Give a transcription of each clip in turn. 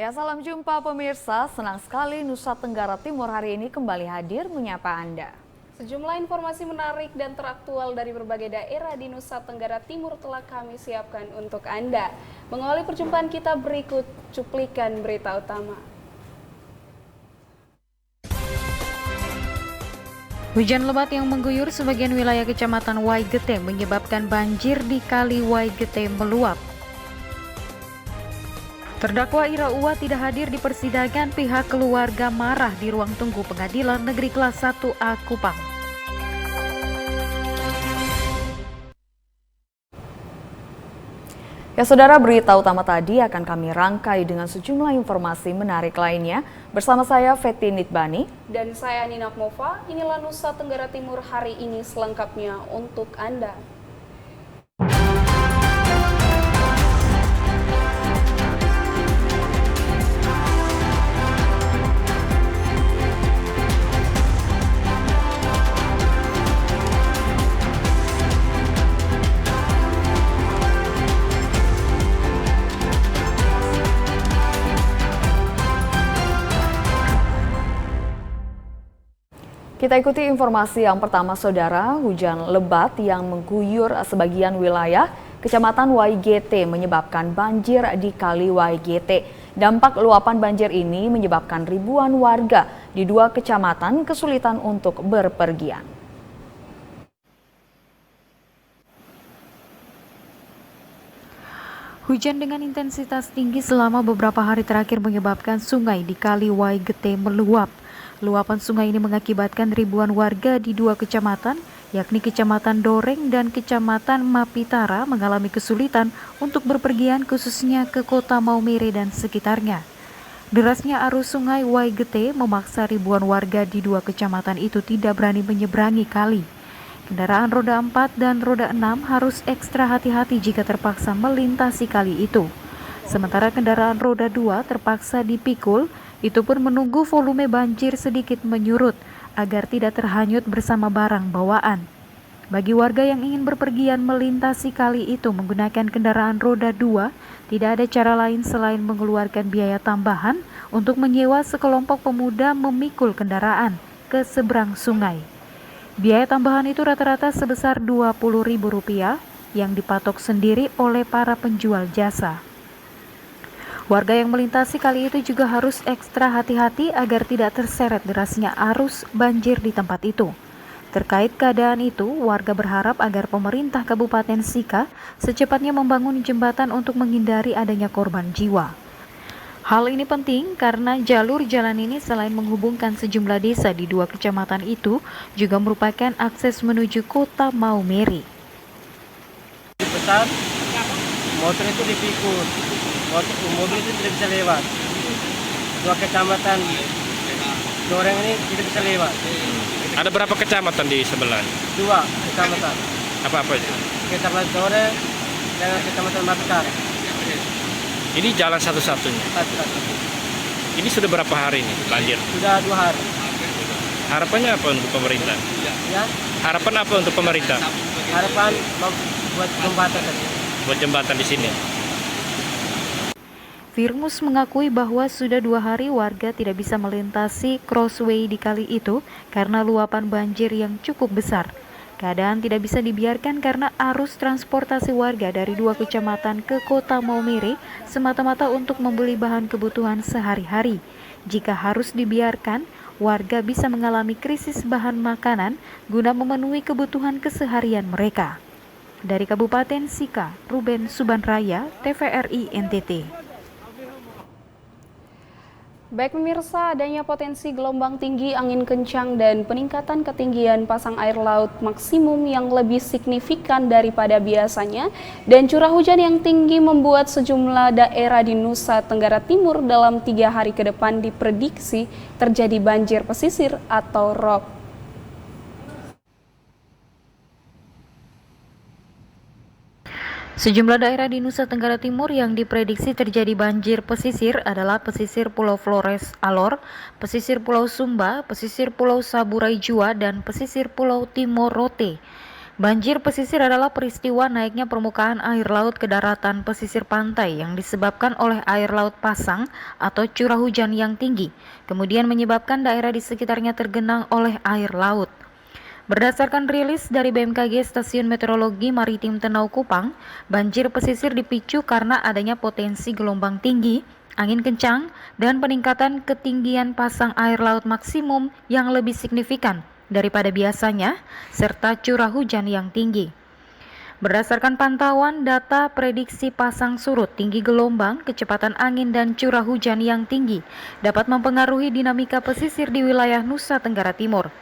Ya, salam jumpa pemirsa. Senang sekali Nusa Tenggara Timur hari ini kembali hadir menyapa Anda. Sejumlah informasi menarik dan teraktual dari berbagai daerah di Nusa Tenggara Timur telah kami siapkan untuk Anda. Mengawali perjumpaan kita berikut cuplikan berita utama. Hujan lebat yang mengguyur sebagian wilayah Kecamatan Waigete menyebabkan banjir di Kali Waigete meluap. Terdakwa Ira Uwa tidak hadir di persidangan, pihak keluarga marah di ruang tunggu Pengadilan Negeri Kelas 1A Kupang. Ya saudara, berita utama tadi akan kami rangkai dengan sejumlah informasi menarik lainnya. Bersama saya Feti Nitbani. Dan saya Nina Mova, inilah Nusa Tenggara Timur hari ini selengkapnya untuk Anda. Kita ikuti informasi yang pertama saudara, hujan lebat yang mengguyur sebagian wilayah Kecamatan Waigete menyebabkan banjir di Kali Waigete. Dampak luapan banjir ini menyebabkan ribuan warga di dua kecamatan kesulitan untuk berpergian. Hujan dengan intensitas tinggi selama beberapa hari terakhir menyebabkan sungai di Kali Waigete meluap. Luapan sungai ini mengakibatkan ribuan warga di dua kecamatan, yakni Kecamatan Doreng dan Kecamatan Mapitara mengalami kesulitan untuk berpergian khususnya ke Kota Maumere dan sekitarnya. Derasnya arus sungai Waigete memaksa ribuan warga di dua kecamatan itu tidak berani menyeberangi kali. Kendaraan roda 4 dan roda 6 harus ekstra hati-hati jika terpaksa melintasi kali itu. Sementara kendaraan roda 2 terpaksa dipikul, itu pun menunggu volume banjir sedikit menyurut agar tidak terhanyut bersama barang bawaan. Bagi warga yang ingin berpergian melintasi kali itu menggunakan kendaraan roda 2, tidak ada cara lain selain mengeluarkan biaya tambahan untuk menyewa sekelompok pemuda memikul kendaraan ke seberang sungai. Biaya tambahan itu rata-rata sebesar Rp20.000 yang dipatok sendiri oleh para penjual jasa. Warga yang melintasi kali itu juga harus ekstra hati-hati agar tidak terseret derasnya arus banjir di tempat itu. Terkait keadaan itu, warga berharap agar pemerintah Kabupaten Sika secepatnya membangun jembatan untuk menghindari adanya korban jiwa. Hal ini penting karena jalur jalan ini selain menghubungkan sejumlah desa di dua kecamatan itu, juga merupakan akses menuju Kota Maumere. Besar, motor itu dipikul. Mobil itu tidak bisa lewat. Dua kecamatan Doreng ini tidak bisa lewat. Ada berapa kecamatan di sebelah? Dua kecamatan. Apa itu? Kecamatan Doreng dan kecamatan Mapitara. Ini jalan satu-satunya. Ini sudah berapa hari ini banjir? Sudah 2 hari. Harapannya apa untuk pemerintah? Ya, Harapan apa untuk pemerintah? harapan buat jembatan. Buat jembatan di sini. Firmus mengakui bahwa sudah 2 hari warga tidak bisa melintasi crossway di kali itu karena luapan banjir yang cukup besar. Keadaan tidak bisa dibiarkan karena arus transportasi warga dari dua kecamatan ke Kota Maumere semata-mata untuk membeli bahan kebutuhan sehari-hari. Jika harus dibiarkan, warga bisa mengalami krisis bahan makanan guna memenuhi kebutuhan keseharian mereka. Dari Kabupaten Sika, Ruben Subanraya, TVRI NTT. Baik pemirsa, adanya potensi gelombang tinggi, angin kencang, dan peningkatan ketinggian pasang air laut maksimum yang lebih signifikan daripada biasanya, dan curah hujan yang tinggi membuat sejumlah daerah di Nusa Tenggara Timur dalam 3 hari ke depan diprediksi terjadi banjir pesisir atau ROB. Sejumlah daerah di Nusa Tenggara Timur yang diprediksi terjadi banjir pesisir adalah pesisir Pulau Flores Alor, pesisir Pulau Sumba, pesisir Pulau Saburai Jua, dan pesisir Pulau Timor Rote. Banjir pesisir adalah peristiwa naiknya permukaan air laut ke daratan pesisir pantai yang disebabkan oleh air laut pasang atau curah hujan yang tinggi, kemudian menyebabkan daerah di sekitarnya tergenang oleh air laut. Berdasarkan rilis dari BMKG Stasiun Meteorologi Maritim Tenau Kupang, banjir pesisir dipicu karena adanya potensi gelombang tinggi, angin kencang, dan peningkatan ketinggian pasang air laut maksimum yang lebih signifikan daripada biasanya, serta curah hujan yang tinggi. Berdasarkan pantauan data prediksi pasang surut, tinggi gelombang, kecepatan angin, dan curah hujan yang tinggi dapat mempengaruhi dinamika pesisir di wilayah Nusa Tenggara Timur.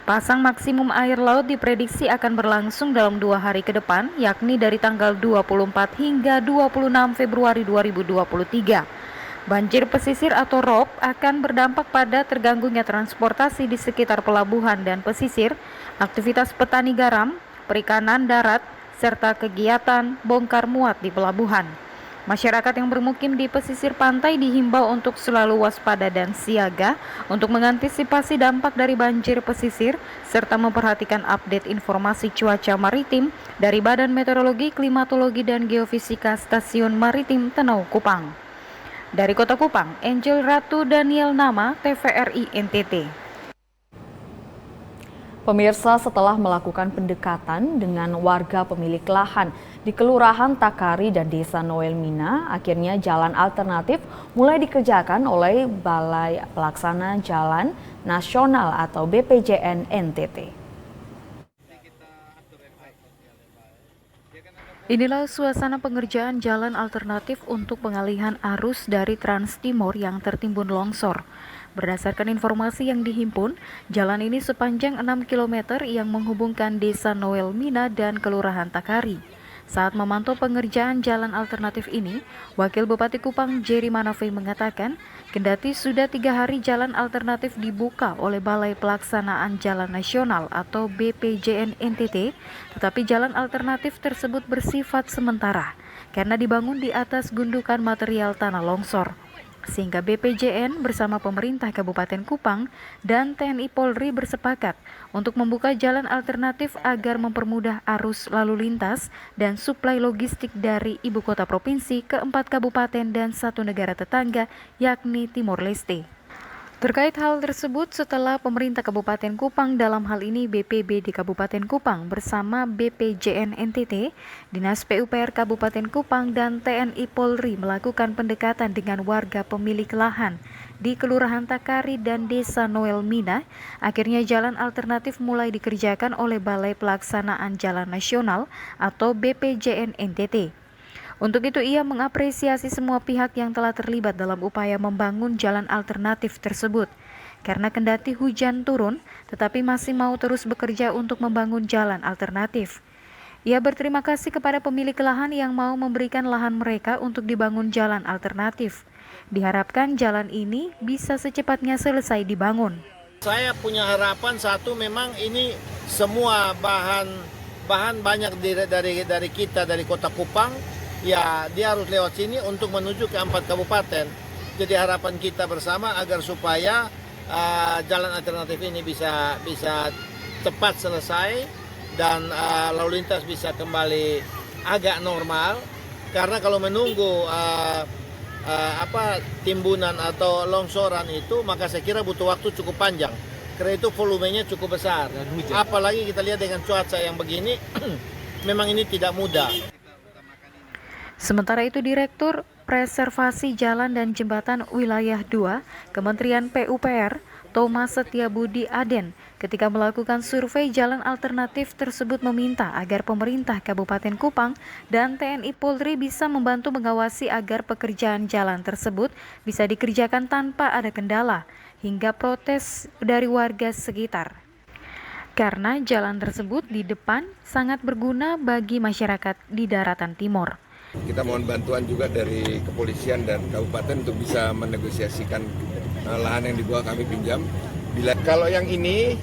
Pasang maksimum air laut diprediksi akan berlangsung dalam 2 hari ke depan, yakni dari tanggal 24 hingga 26 Februari 2023. Banjir pesisir atau ROB akan berdampak pada terganggunya transportasi di sekitar pelabuhan dan pesisir, aktivitas petani garam, perikanan darat, serta kegiatan bongkar muat di pelabuhan. Masyarakat yang bermukim di pesisir pantai dihimbau untuk selalu waspada dan siaga untuk mengantisipasi dampak dari banjir pesisir serta memperhatikan update informasi cuaca maritim dari Badan Meteorologi, Klimatologi, dan Geofisika Stasiun Maritim Tenau Kupang. Dari Kota Kupang, Angel Ratu Daniel Nama, TVRI NTT. Pemirsa, setelah melakukan pendekatan dengan warga pemilik lahan di Kelurahan Takari dan Desa Noel Mina, akhirnya jalan alternatif mulai dikerjakan oleh Balai Pelaksana Jalan Nasional atau BPJN NTT. Inilah suasana pengerjaan jalan alternatif untuk pengalihan arus dari Trans Timur yang tertimbun longsor. Berdasarkan informasi yang dihimpun, jalan ini sepanjang 6 km yang menghubungkan Desa Noel Mina dan Kelurahan Takari. Saat memantau pengerjaan jalan alternatif ini, Wakil Bupati Kupang Jerry Manafe mengatakan, kendati sudah 3 hari jalan alternatif dibuka oleh Balai Pelaksanaan Jalan Nasional atau BPJN NTT, tetapi jalan alternatif tersebut bersifat sementara karena dibangun di atas gundukan material tanah longsor. Sehingga BPJN bersama pemerintah Kabupaten Kupang dan TNI Polri bersepakat untuk membuka jalan alternatif agar mempermudah arus lalu lintas dan suplai logistik dari ibu kota provinsi ke 4 kabupaten dan 1 negara tetangga, yakni Timor Leste. Terkait hal tersebut, setelah pemerintah Kabupaten Kupang, dalam hal ini BPBD Kabupaten Kupang bersama BPJN NTT, Dinas PUPR Kabupaten Kupang, dan TNI Polri melakukan pendekatan dengan warga pemilik lahan di Kelurahan Takari dan Desa Noel Mina, akhirnya jalan alternatif mulai dikerjakan oleh Balai Pelaksanaan Jalan Nasional atau BPJN NTT. Untuk itu ia mengapresiasi semua pihak yang telah terlibat dalam upaya membangun jalan alternatif tersebut. Karena kendati hujan turun, tetapi masih mau terus bekerja untuk membangun jalan alternatif. Ia berterima kasih kepada pemilik lahan yang mau memberikan lahan mereka untuk dibangun jalan alternatif. Diharapkan jalan ini bisa secepatnya selesai dibangun. Saya punya harapan satu, memang ini semua bahan banyak dari kita, dari Kota Kupang. Ya, dia harus lewat sini untuk menuju ke 4 kabupaten. Jadi harapan kita bersama agar supaya jalan alternatif ini bisa cepat selesai dan lalu lintas bisa kembali agak normal. Karena kalau menunggu timbunan atau longsoran itu, maka saya kira butuh waktu cukup panjang. Karena itu volumenya cukup besar. Apalagi kita lihat dengan cuaca yang begini, memang ini tidak mudah. Sementara itu, Direktur Preservasi Jalan dan Jembatan Wilayah 2 Kementerian PUPR, Thomas Setiabudi Aden, ketika melakukan survei jalan alternatif tersebut meminta agar pemerintah Kabupaten Kupang dan TNI Polri bisa membantu mengawasi agar pekerjaan jalan tersebut bisa dikerjakan tanpa ada kendala, hingga protes dari warga sekitar. Karena jalan tersebut di depan sangat berguna bagi masyarakat di daratan timur. Kita mohon bantuan juga dari kepolisian dan kabupaten untuk bisa menegosiasikan lahan yang di bawah kami pinjam. Kalau yang ini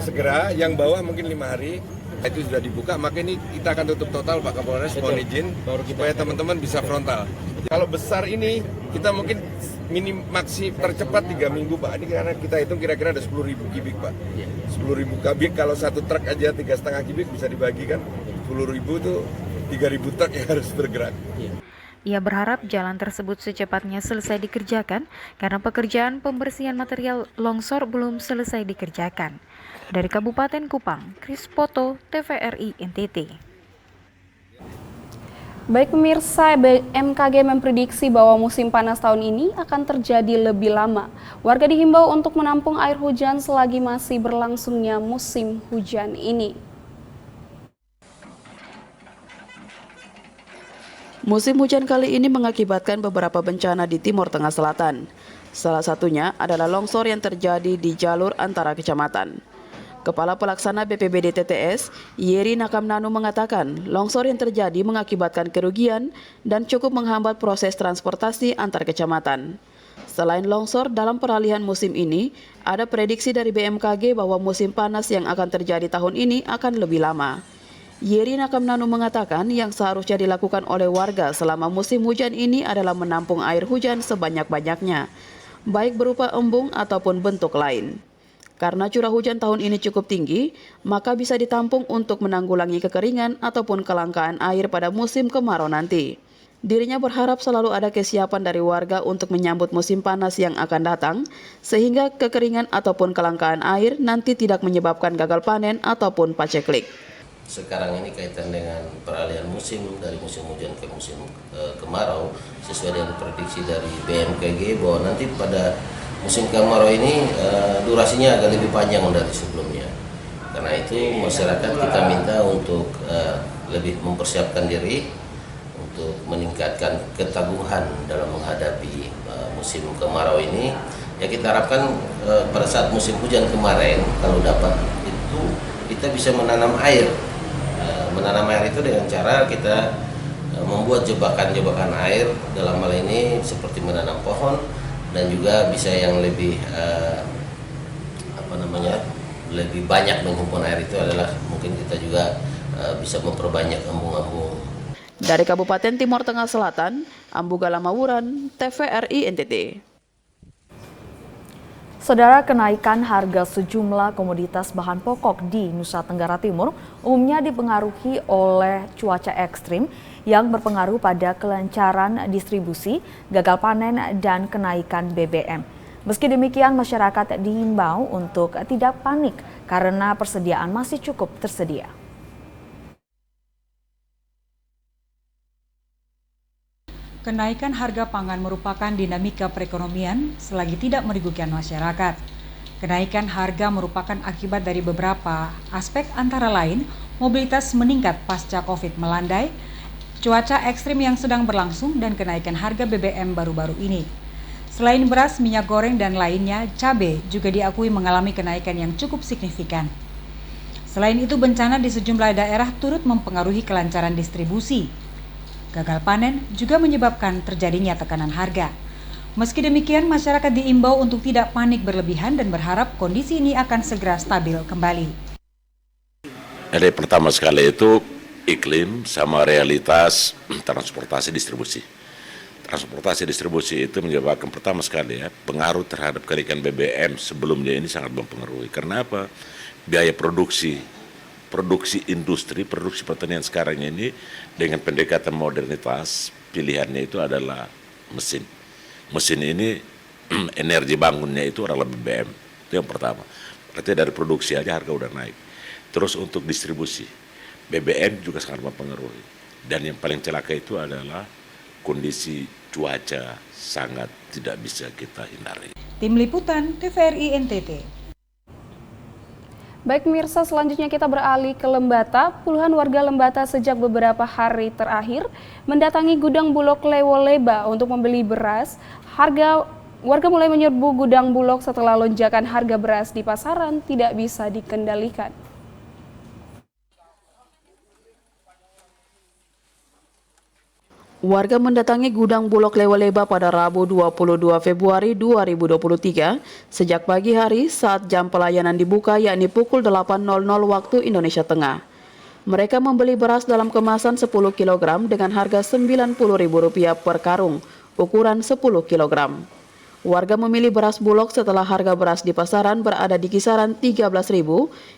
segera, yang bawah mungkin 5 hari itu sudah dibuka, maka ini kita akan tutup total, Pak Kapolres mohon izin supaya teman-teman bisa frontal. Kalau besar ini kita mungkin maksi tercepat 3 minggu Pak. Ini karena kita hitung kira-kira ada 10.000 kubik Pak. 10.000 kubik kalau satu truk aja 3,5 kubik bisa dibagikan 10.000 itu 3.000 truk yang harus bergerak. Ia berharap jalan tersebut secepatnya selesai dikerjakan karena pekerjaan pembersihan material longsor belum selesai dikerjakan. Dari Kabupaten Kupang, Kris Poto, TVRI NTT. Baik pemirsa, BMKG memprediksi bahwa musim panas tahun ini akan terjadi lebih lama. Warga dihimbau untuk menampung air hujan selagi masih berlangsungnya musim hujan ini. Musim hujan kali ini mengakibatkan beberapa bencana di Timur Tengah Selatan. Salah satunya adalah longsor yang terjadi di jalur antara kecamatan. Kepala Pelaksana BPBD TTS, Yeri Nakamnanu mengatakan longsor yang terjadi mengakibatkan kerugian dan cukup menghambat proses transportasi antar kecamatan. Selain longsor, dalam peralihan musim ini, ada prediksi dari BMKG bahwa musim panas yang akan terjadi tahun ini akan lebih lama. Yeri Nakamnanu mengatakan yang seharusnya dilakukan oleh warga selama musim hujan ini adalah menampung air hujan sebanyak-banyaknya, baik berupa embung ataupun bentuk lain. Karena curah hujan tahun ini cukup tinggi, maka bisa ditampung untuk menanggulangi kekeringan ataupun kelangkaan air pada musim kemarau nanti. Dirinya berharap selalu ada kesiapan dari warga untuk menyambut musim panas yang akan datang, sehingga kekeringan ataupun kelangkaan air nanti tidak menyebabkan gagal panen ataupun paceklik. Sekarang ini kaitan dengan peralihan musim dari musim hujan ke musim kemarau, sesuai dengan prediksi dari BMKG bahwa nanti pada musim kemarau ini durasinya agak lebih panjang dari sebelumnya. Karena itu masyarakat kita minta untuk lebih mempersiapkan diri untuk meningkatkan ketangguhan dalam menghadapi musim kemarau ini. Ya kita harapkan pada saat musim hujan kemarin kalau dapat itu kita bisa menanam air. Menanam air itu dengan cara kita membuat jebakan-jebakan air, dalam hal ini seperti menanam pohon, dan juga bisa yang lebih lebih banyak menghimpun air itu adalah mungkin kita juga bisa memperbanyak embung-embung. Dari Kabupaten Timur Tengah Selatan, Ambu Galamawuran, TVRI NTT. Saudara, kenaikan harga sejumlah komoditas bahan pokok di Nusa Tenggara Timur umumnya dipengaruhi oleh cuaca ekstrim yang berpengaruh pada kelancaran distribusi, gagal panen, dan kenaikan BBM. Meski demikian, masyarakat diimbau untuk tidak panik karena persediaan masih cukup tersedia. Kenaikan harga pangan merupakan dinamika perekonomian selagi tidak merugikan masyarakat. Kenaikan harga merupakan akibat dari beberapa aspek, antara lain mobilitas meningkat pasca COVID melandai, cuaca ekstrim yang sedang berlangsung, dan kenaikan harga BBM baru-baru ini. Selain beras, minyak goreng, dan lainnya, cabai juga diakui mengalami kenaikan yang cukup signifikan. Selain itu, bencana di sejumlah daerah turut mempengaruhi kelancaran distribusi. Gagal panen juga menyebabkan terjadinya tekanan harga. Meski demikian, masyarakat diimbau untuk tidak panik berlebihan dan berharap kondisi ini akan segera stabil kembali. Jadi pertama sekali itu iklim sama realitas transportasi distribusi. Transportasi distribusi itu menyebabkan pertama sekali pengaruh terhadap kenaikan BBM sebelumnya ini sangat mempengaruhi. Karena apa? Biaya produksi industri, produksi pertanian sekarang ini dengan pendekatan modernitas, pilihannya itu adalah mesin. Mesin ini energi bangunnya itu adalah BBM, itu yang pertama. Berarti dari produksi aja harga udah naik. Terus untuk distribusi, BBM juga sangat mempengaruhi. Dan yang paling celaka itu adalah kondisi cuaca sangat tidak bisa kita hindari. Tim Liputan TVRI NTT. Baik pemirsa, selanjutnya kita beralih ke Lembata. Puluhan warga Lembata sejak beberapa hari terakhir mendatangi gudang Bulog Lewoleba untuk membeli beras. Warga mulai menyerbu gudang Bulog setelah lonjakan harga beras di pasaran tidak bisa dikendalikan. Warga mendatangi gudang Bulog Lewoleba pada Rabu 22 Februari 2023 sejak pagi hari saat jam pelayanan dibuka, yakni pukul 8.00 waktu Indonesia Tengah. Mereka membeli beras dalam kemasan 10 kg dengan harga Rp90.000 per karung, ukuran 10 kg. Warga memilih beras Bulog setelah harga beras di pasaran berada di kisaran Rp13.000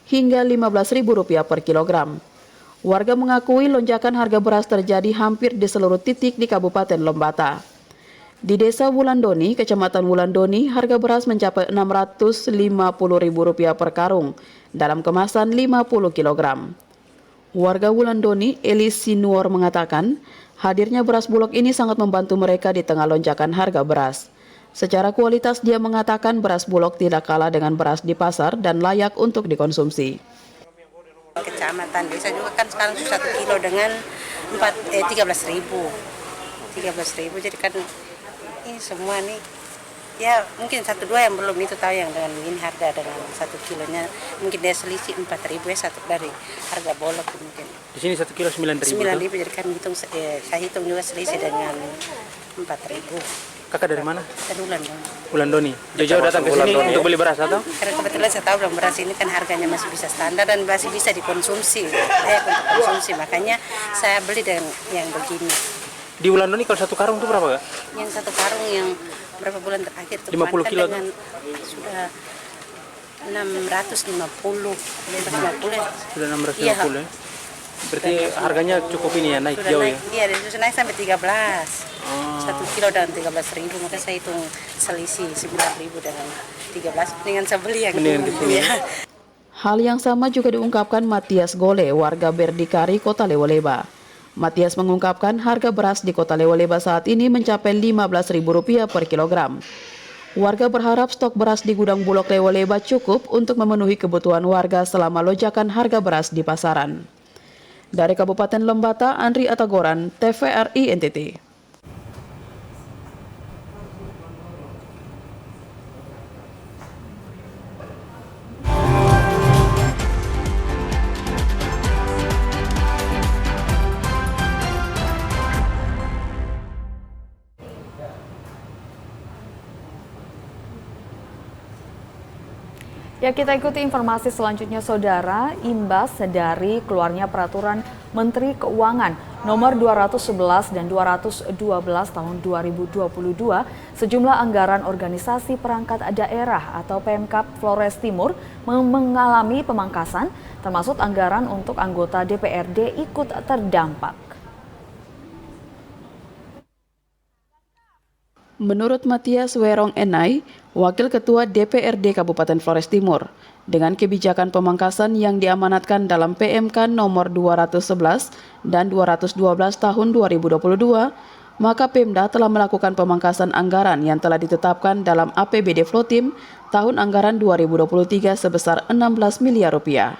hingga Rp15.000 per kilogram. Warga mengakui lonjakan harga beras terjadi hampir di seluruh titik di Kabupaten Lembata. Di Desa Wulandoni, Kecamatan Wulandoni, harga beras mencapai Rp650.000 per karung dalam kemasan 50 kg. Warga Wulandoni, Elis Sinuor mengatakan, hadirnya beras Bulog ini sangat membantu mereka di tengah lonjakan harga beras. Secara kualitas dia mengatakan beras Bulog tidak kalah dengan beras di pasar dan layak untuk dikonsumsi. Kecamatan desa juga kan sekarang 1 kilo dengan 13.000. 13.000 jadi kan ini semua nih ya mungkin 1-2 yang belum itu tahu yang dengan ini harga dengan 1 kilonya mungkin dia selisih 4.000 ya satu dari harga Bulog mungkin. Di sini 1 kilo 9.000. 9.000 jadi kan hitung saya hitung juga selisih dengan 4.000. Kakak dari mana? Dari Wulandoni. Wulandoni. Jauh-jauh datang ke sini untuk beli beras atau? Karena kebetulan saya tahu belum beras ini kan harganya masih bisa standar dan masih bisa dikonsumsi. Untuk konsumsi makanya saya beli dengan yang begini. Di Wulandoni kalau 1 karung itu berapa, Kak? Yang 1 karung yang berapa bulan terakhir itu 50 kilo dengan sudah 650 ya. Sudah 650 iya. ya. Berarti harganya cukup ini ya, naik sudah jauh naik, ya? Iya, sudah naik sampai 13. 1 kilo dan 13.000, maka saya hitung selisih 9.000 dengan 13 dengan saya beli yang ini. Ya. Hal yang sama juga diungkapkan Matias Gole, warga Berdikari, Kota Lewoleba. Matias mengungkapkan harga beras di Kota Lewoleba saat ini mencapai Rp15.000 per kilogram. Warga berharap stok beras di gudang Bulog Lewoleba cukup untuk memenuhi kebutuhan warga selama lonjakan harga beras di pasaran. Dari Kabupaten Lembata, Andri Atagoran, TVRI NTT. Ya, kita ikuti informasi selanjutnya, Saudara. Imbas dari keluarnya peraturan Menteri Keuangan nomor 211 dan 212 tahun 2022, sejumlah anggaran organisasi perangkat daerah atau Pemkab Flores Timur mengalami pemangkasan, termasuk anggaran untuk anggota DPRD ikut terdampak. Menurut Matias Werong Enai, Wakil Ketua DPRD Kabupaten Flores Timur, dengan kebijakan pemangkasan yang diamanatkan dalam PMK nomor 211 dan 212 tahun 2022, maka Pemda telah melakukan pemangkasan anggaran yang telah ditetapkan dalam APBD Flotim tahun anggaran 2023 sebesar 16 miliar rupiah.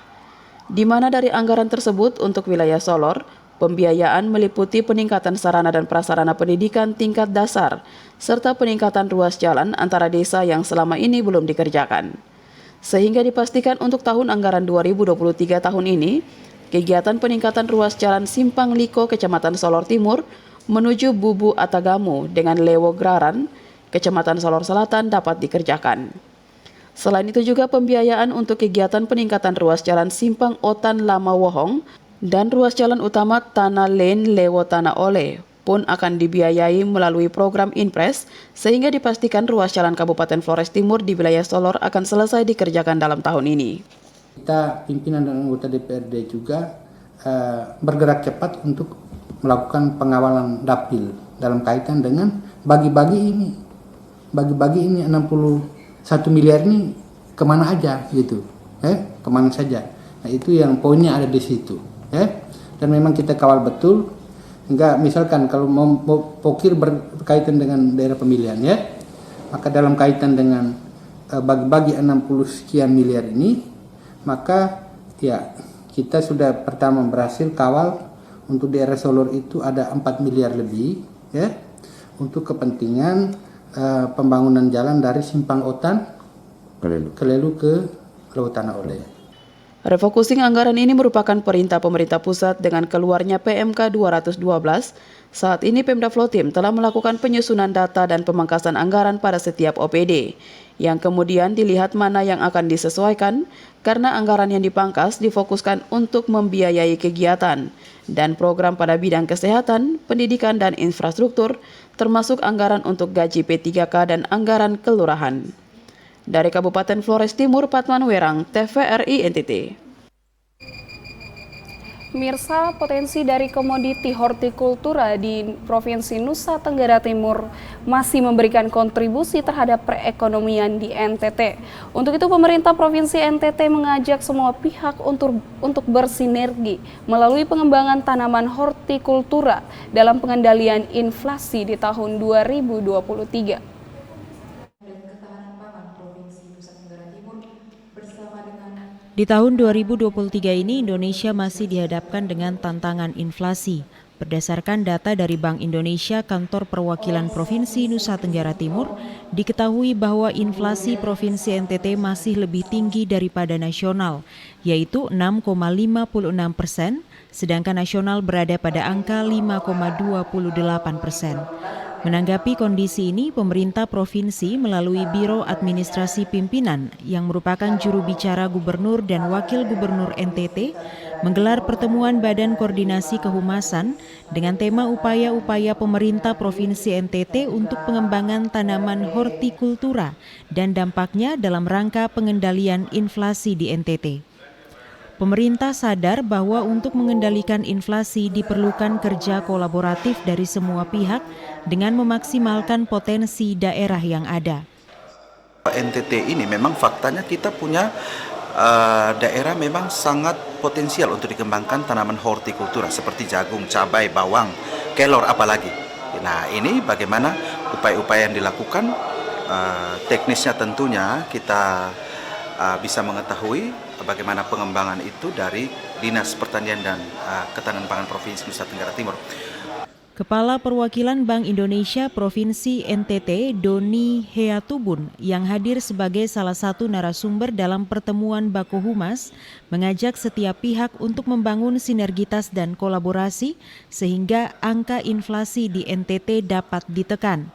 Di mana dari anggaran tersebut untuk wilayah Solor, pembiayaan meliputi peningkatan sarana dan prasarana pendidikan tingkat dasar, serta peningkatan ruas jalan antara desa yang selama ini belum dikerjakan. Sehingga dipastikan untuk tahun anggaran 2023 tahun ini, kegiatan peningkatan ruas jalan Simpang Liko, Kecamatan Solor Timur, menuju Bubu Atagamu dengan Lewo Graran, Kecamatan Solor Selatan dapat dikerjakan. Selain itu juga pembiayaan untuk kegiatan peningkatan ruas jalan Simpang Otan Lama Wohong, dan ruas jalan utama Tanah Len Lewo Tanah Ole pun akan dibiayai melalui program Inpres, sehingga dipastikan ruas jalan Kabupaten Flores Timur di wilayah Solor akan selesai dikerjakan dalam tahun ini. Kita pimpinan dan anggota DPRD juga bergerak cepat untuk melakukan pengawalan dapil dalam kaitan dengan bagi-bagi ini 61 miliar ini kemana aja gitu, kemana saja. Nah itu yang poinnya ada di situ. Dan memang kita kawal betul, enggak misalkan kalau mau pokir berkaitan dengan daerah pemilihan maka dalam kaitan dengan bagi-bagi 60 sekian miliar ini, maka ya kita sudah pertama berhasil kawal untuk daerah Solor itu ada 4 miliar lebih untuk kepentingan pembangunan jalan dari Simpang Otan Kelelu ke Lewo Tanah Ole. Refocusing anggaran ini merupakan perintah pemerintah pusat dengan keluarnya PMK 212. Saat ini Pemda Vlottim telah melakukan penyusunan data dan pemangkasan anggaran pada setiap OPD, yang kemudian dilihat mana yang akan disesuaikan karena anggaran yang dipangkas difokuskan untuk membiayai kegiatan dan program pada bidang kesehatan, pendidikan, dan infrastruktur, termasuk anggaran untuk gaji P3K dan anggaran kelurahan. Dari Kabupaten Flores Timur, Patman Werang, TVRI NTT. Pemirsa, potensi dari komoditi hortikultura di Provinsi Nusa Tenggara Timur masih memberikan kontribusi terhadap perekonomian di NTT. Untuk itu, pemerintah Provinsi NTT mengajak semua pihak untuk bersinergi melalui pengembangan tanaman hortikultura dalam pengendalian inflasi di tahun 2023. Di tahun 2023 ini Indonesia masih dihadapkan dengan tantangan inflasi. Berdasarkan data dari Bank Indonesia Kantor Perwakilan Provinsi Nusa Tenggara Timur, diketahui bahwa inflasi Provinsi NTT masih lebih tinggi daripada nasional, yaitu 6,56%, sedangkan nasional berada pada angka 5,28%. Menanggapi kondisi ini, pemerintah provinsi melalui Biro Administrasi Pimpinan yang merupakan juru bicara Gubernur dan Wakil Gubernur NTT menggelar pertemuan Badan Koordinasi Kehumasan dengan tema upaya-upaya pemerintah Provinsi NTT untuk pengembangan tanaman hortikultura dan dampaknya dalam rangka pengendalian inflasi di NTT. Pemerintah sadar bahwa untuk mengendalikan inflasi diperlukan kerja kolaboratif dari semua pihak dengan memaksimalkan potensi daerah yang ada. NTT ini memang faktanya kita punya daerah memang sangat potensial untuk dikembangkan tanaman hortikultura seperti jagung, cabai, bawang, kelor apalagi. Nah, ini bagaimana upaya-upaya yang dilakukan, teknisnya tentunya kita bisa mengetahui bagaimana pengembangan itu dari Dinas Pertanian dan Ketahanan Pangan Provinsi Nusa Tenggara Timur. Kepala Perwakilan Bank Indonesia Provinsi NTT, Doni Heatubun, yang hadir sebagai salah satu narasumber dalam pertemuan Baku Humas, mengajak setiap pihak untuk membangun sinergitas dan kolaborasi sehingga angka inflasi di NTT dapat ditekan.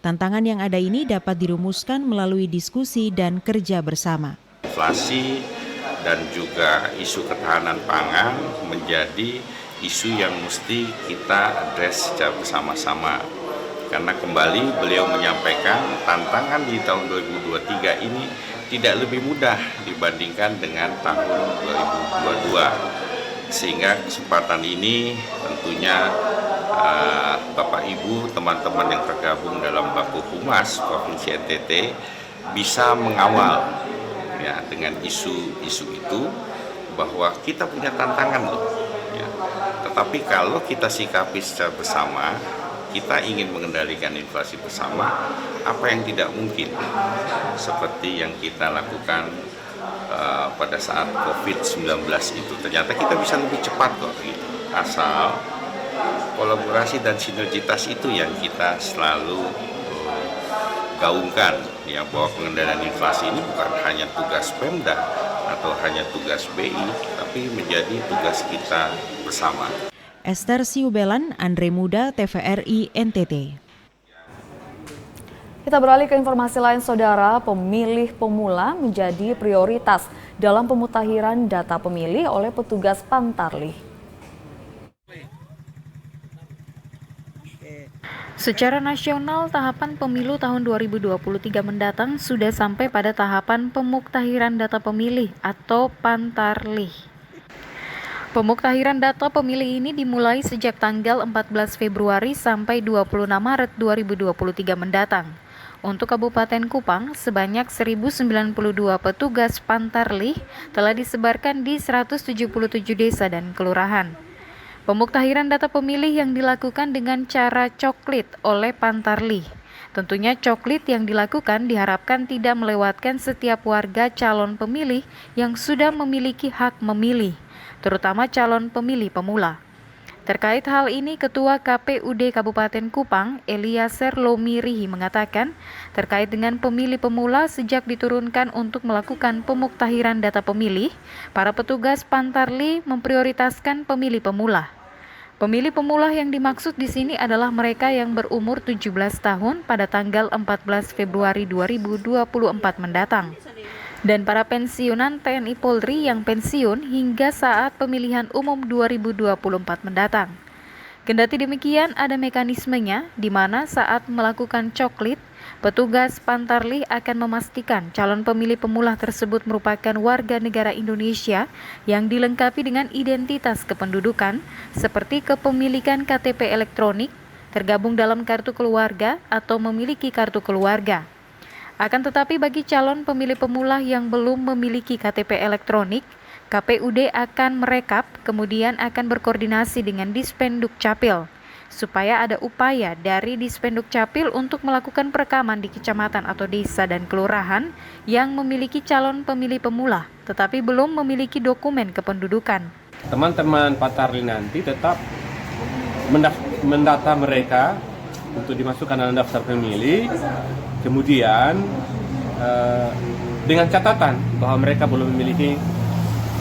Tantangan yang ada ini dapat dirumuskan melalui diskusi dan kerja bersama. Inflasi dan juga isu ketahanan pangan menjadi isu yang mesti kita address secara bersama-sama. Karena kembali beliau menyampaikan tantangan di tahun 2023 ini tidak lebih mudah dibandingkan dengan tahun 2022. Sehingga kesempatan ini tentunya Bapak Ibu, teman-teman yang tergabung dalam Baku Humas Provinsi NTT bisa mengawal ya dengan isu-isu itu bahwa kita punya tantangan loh. Ya. Tetapi kalau kita sikapi secara bersama, kita ingin mengendalikan inflasi bersama, apa yang tidak mungkin seperti yang kita lakukan pada saat COVID-19 itu. Ternyata kita bisa lebih cepat kok gitu. Asal kolaborasi dan sinergitas itu yang kita selalu gaungkan ya, bahwa pengendalian inflasi ini bukan hanya tugas Pemda atau hanya tugas BI, tapi menjadi tugas kita bersama. Esther Siubelan, Andre Muda, TVRI NTT. Kita beralih ke informasi lain, saudara. Pemilih pemula menjadi prioritas dalam pemutahiran data pemilih oleh petugas Pantarlih. Secara nasional, tahapan pemilu tahun 2023 mendatang sudah sampai pada tahapan pemuktahiran data pemilih atau Pantarlih. Pemuktahiran data pemilih ini dimulai sejak tanggal 14 Februari sampai 26 Maret 2023 mendatang. Untuk Kabupaten Kupang, sebanyak 1.092 petugas Pantarlih telah disebarkan di 177 desa dan kelurahan. Pemuktahiran data pemilih yang dilakukan dengan cara coklit oleh Pantarlih. Tentunya coklit yang dilakukan diharapkan tidak melewatkan setiap warga calon pemilih yang sudah memiliki hak memilih, terutama calon pemilih pemula. Terkait hal ini, Ketua KPUD Kabupaten Kupang, Eliezer Lomirihi mengatakan, terkait dengan pemilih pemula sejak diturunkan untuk melakukan pemuktahiran data pemilih, para petugas Pantarli memprioritaskan pemilih pemula. Pemilih pemula yang dimaksud di sini adalah mereka yang berumur 17 tahun pada tanggal 14 Februari 2024 mendatang. Dan para pensiunan TNI Polri yang pensiun hingga saat pemilihan umum 2024 mendatang. Kendati demikian, ada mekanismenya di mana saat melakukan coklit, petugas Pantarli akan memastikan calon pemilih pemula tersebut merupakan warga negara Indonesia yang dilengkapi dengan identitas kependudukan seperti kepemilikan KTP elektronik, tergabung dalam kartu keluarga atau memiliki kartu keluarga. Akan tetapi bagi calon pemilih pemula yang belum memiliki KTP elektronik, KPUD akan merekap kemudian akan berkoordinasi dengan Dispenduk Capil supaya ada upaya dari Dispenduk Capil untuk melakukan perekaman di kecamatan atau desa dan kelurahan yang memiliki calon pemilih pemula tetapi belum memiliki dokumen kependudukan. Teman-teman Pantarli nanti tetap mendata mereka untuk dimasukkan dalam daftar pemilih, kemudian dengan catatan bahwa mereka belum memiliki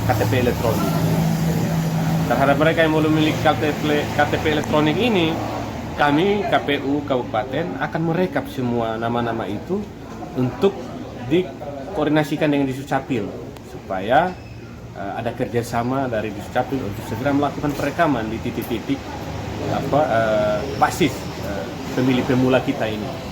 KTP elektronik. Terhadap mereka yang belum memiliki KTP elektronik ini, kami KPU Kabupaten akan merekap semua nama-nama itu untuk dikoordinasikan dengan Disdukcapil supaya ada kerjasama dari Disdukcapil untuk segera melakukan perekaman di titik-titik basis pemilih pemula kita ini.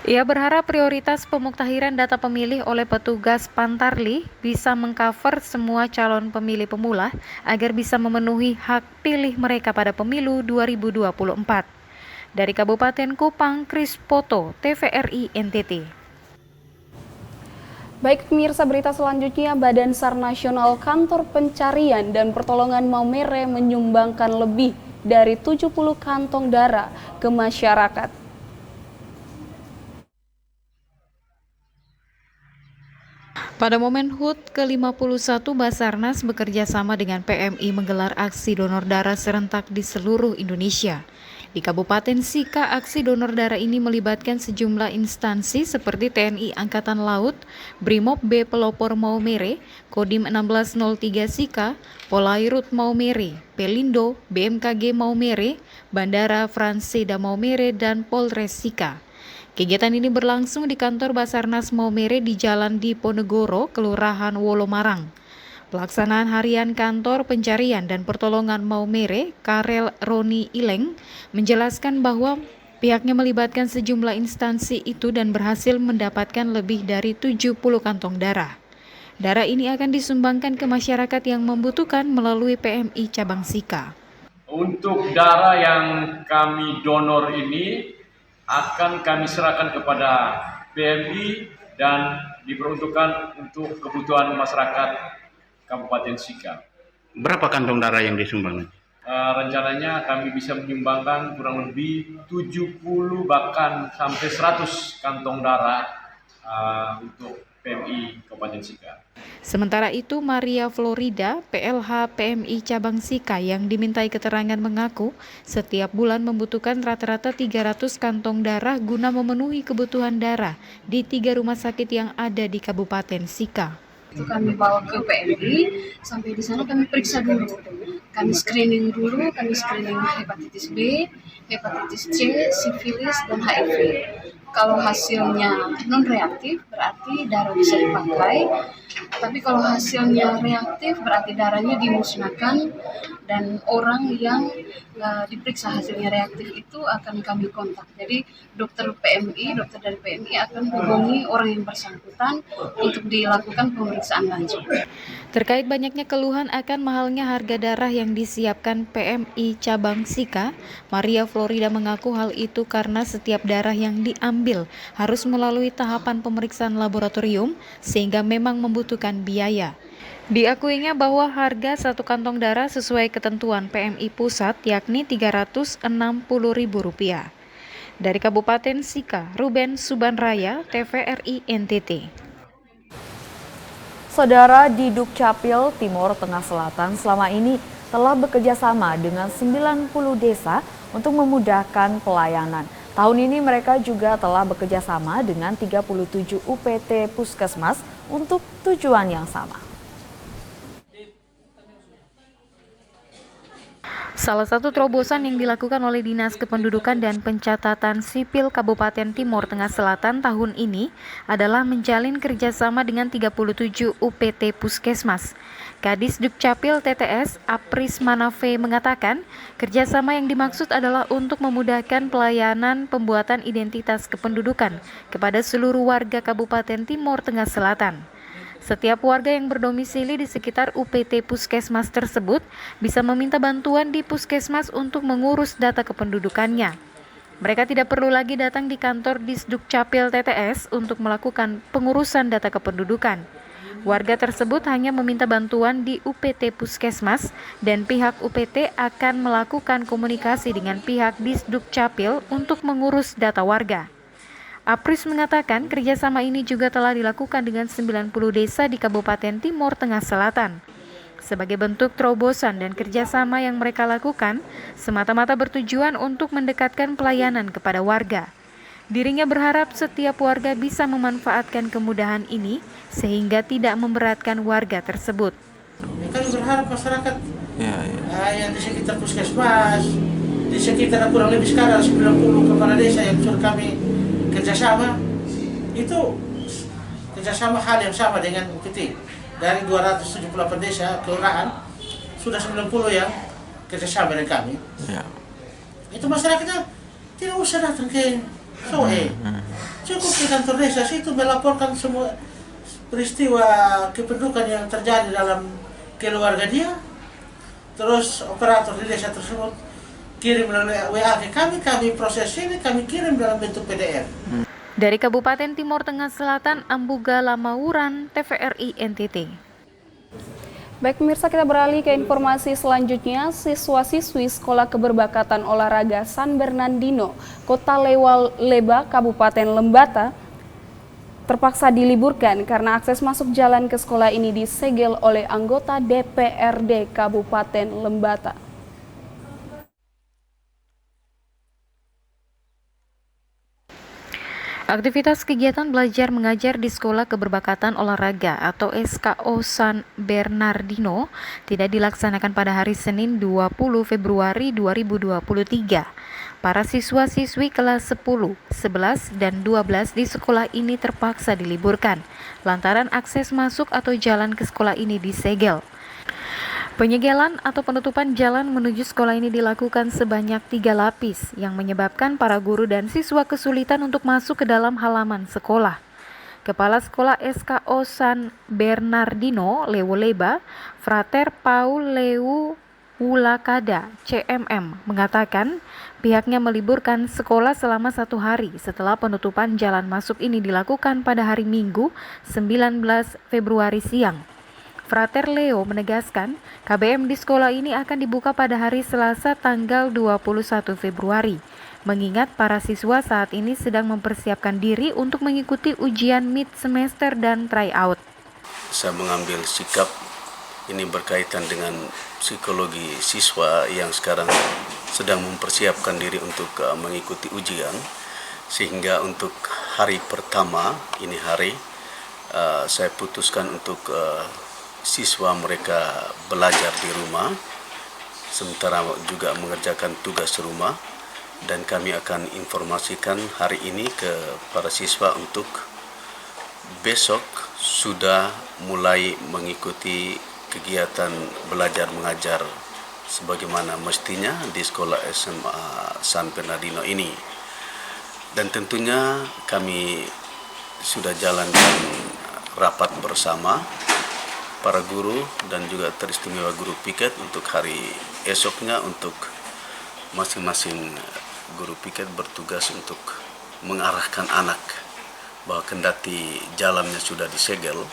Ia berharap prioritas pemuktahiran data pemilih oleh petugas Pantarli bisa mengcover semua calon pemilih pemula agar bisa memenuhi hak pilih mereka pada pemilu 2024. Dari Kabupaten Kupang, Kris Poto, TVRI NTT. Baik pemirsa, berita selanjutnya, Badan SAR Nasional Kantor Pencarian dan Pertolongan Maumere menyumbangkan lebih dari 70 kantong darah ke masyarakat. Pada momen HUT ke-51, Basarnas bekerja sama dengan PMI menggelar aksi donor darah serentak di seluruh Indonesia. Di Kabupaten Sika, aksi donor darah ini melibatkan sejumlah instansi seperti TNI Angkatan Laut, Brimob B Pelopor Maumere, Kodim 1603 Sika, Polairut Maumere, Pelindo, BMKG Maumere, Bandara Franseda Maumere, dan Polres Sika. Kegiatan ini berlangsung di kantor Basarnas Maumere di Jalan Diponegoro, Kelurahan Wolomarang. Pelaksanaan harian kantor pencarian dan pertolongan Maumere, Karel Roni Ileng, menjelaskan bahwa pihaknya melibatkan sejumlah instansi itu dan berhasil mendapatkan lebih dari 70 kantong darah. Darah ini akan disumbangkan ke masyarakat yang membutuhkan melalui PMI Cabang Sika. Untuk darah yang kami donor ini akan kami serahkan kepada PMI dan diperuntukkan untuk kebutuhan masyarakat Kabupaten Sika. Berapa kantong darah yang disumbang? Rencananya kami bisa menyumbangkan kurang lebih 70 bahkan sampai 100 kantong darah untuk PMI Kabupaten Sika. Sementara itu, Maria Florida, PLH PMI Cabang Sika yang dimintai keterangan mengaku setiap bulan membutuhkan rata-rata 300 kantong darah guna memenuhi kebutuhan darah di 3 rumah sakit yang ada di Kabupaten Sika. Kami bawa ke PMI, sampai di sana kami periksa dulu. Kami screening dulu, kami screening hepatitis B, hepatitis C, sifilis, dan HIV. Kalau hasilnya non-reaktif berarti darah bisa dipakai, tapi kalau hasilnya reaktif berarti darahnya dimusnahkan dan orang yang diperiksa hasilnya reaktif itu akan kami kontak. Jadi dokter dari PMI akan hubungi orang yang bersangkutan untuk dilakukan pemeriksaan lanjut. Terkait banyaknya keluhan akan mahalnya harga darah yang disiapkan PMI Cabang Sika, Maria Florida mengaku hal itu karena setiap darah yang diambil harus melalui tahapan pemeriksaan laboratorium sehingga memang membutuhkan biaya. Diakuinya bahwa harga satu kantong darah sesuai ketentuan PMI Pusat yakni Rp360.000. Dari Kabupaten Sika, Ruben Subanraya, TVRI NTT. Saudara, di Dukcapil Timur Tengah Selatan selama ini telah bekerja sama dengan 90 desa untuk memudahkan pelayanan. Tahun ini mereka juga telah bekerja sama dengan 37 UPT Puskesmas untuk tujuan yang sama. Salah satu terobosan yang dilakukan oleh Dinas Kependudukan dan Pencatatan Sipil Kabupaten Timor Tengah Selatan tahun ini adalah menjalin kerjasama dengan 37 UPT Puskesmas. Kadis Dukcapil TTS, Apris Manafe mengatakan, kerjasama yang dimaksud adalah untuk memudahkan pelayanan pembuatan identitas kependudukan kepada seluruh warga Kabupaten Timor Tengah Selatan. Setiap warga yang berdomisili di sekitar UPT Puskesmas tersebut bisa meminta bantuan di Puskesmas untuk mengurus data kependudukannya. Mereka tidak perlu lagi datang di kantor Disdukcapil TTS untuk melakukan pengurusan data kependudukan. Warga tersebut hanya meminta bantuan di UPT Puskesmas dan pihak UPT akan melakukan komunikasi dengan pihak Disdukcapil untuk mengurus data warga. Apris mengatakan kerjasama ini juga telah dilakukan dengan 90 desa di Kabupaten Timor Tengah Selatan. Sebagai bentuk terobosan dan kerjasama yang mereka lakukan, semata-mata bertujuan untuk mendekatkan pelayanan kepada warga. Dirinya berharap setiap warga bisa memanfaatkan kemudahan ini sehingga tidak memberatkan warga tersebut. Kami berharap masyarakat yang di sekitar Puskesmas, di sekitar kurang lebih sekarang 90 kepala desa yang sudah kami kerjasama, itu kerjasama hal yang sama dengan UPT. Dari 278 desa kelurahan, sudah 90 yang kerjasama dengan kami. Itu masyarakatnya tidak usah datang ke SOE. Cukup ke kantor desa situ melaporkan semua peristiwa kependudukan yang terjadi dalam keluarga dia. Terus operator di desa tersebut kirim melalui WA ke kami proses ini, kami kirim dalam bentuk PDF. Dari Kabupaten Timor Tengah Selatan, Ambuga Lamauran, TVRI NTT. Baik pemirsa, kita beralih ke informasi selanjutnya. Siswa-siswi Sekolah Keberbakatan Olahraga San Bernardino, Kota Leba, Kabupaten Lembata, terpaksa diliburkan karena akses masuk jalan ke sekolah ini disegel oleh anggota DPRD Kabupaten Lembata. Aktivitas kegiatan belajar mengajar di Sekolah Keberbakatan Olahraga atau SKO San Bernardino tidak dilaksanakan pada hari Senin 20 Februari 2023. Para siswa-siswi kelas 10, 11, dan 12 di sekolah ini terpaksa diliburkan lantaran akses masuk atau jalan ke sekolah ini disegel. Penyegelan atau penutupan jalan menuju sekolah ini dilakukan sebanyak 3 lapis yang menyebabkan para guru dan siswa kesulitan untuk masuk ke dalam halaman sekolah. Kepala Sekolah SKO San Bernardino, Lewo Leba, Frater Paul Leu Wulakada, CMM, mengatakan pihaknya meliburkan sekolah selama 1 hari setelah penutupan jalan masuk ini dilakukan pada hari Minggu 19 Februari siang. Frater Leo menegaskan, KBM di sekolah ini akan dibuka pada hari Selasa tanggal 21 Februari, mengingat para siswa saat ini sedang mempersiapkan diri untuk mengikuti ujian mid semester dan tryout. Saya mengambil sikap ini berkaitan dengan psikologi siswa yang sekarang sedang mempersiapkan diri untuk mengikuti ujian, sehingga untuk hari pertama ini saya putuskan untuk siswa mereka belajar di rumah, sementara juga mengerjakan tugas rumah, dan kami akan informasikan hari ini ke para siswa untuk besok sudah mulai mengikuti kegiatan belajar mengajar sebagaimana mestinya di sekolah SMA San Bernardino ini. Dan tentunya kami sudah jalankan rapat bersama para guru dan juga teristimewa guru piket untuk hari esoknya, untuk masing-masing guru piket bertugas untuk mengarahkan anak bahwa kendati jalannya sudah disegel,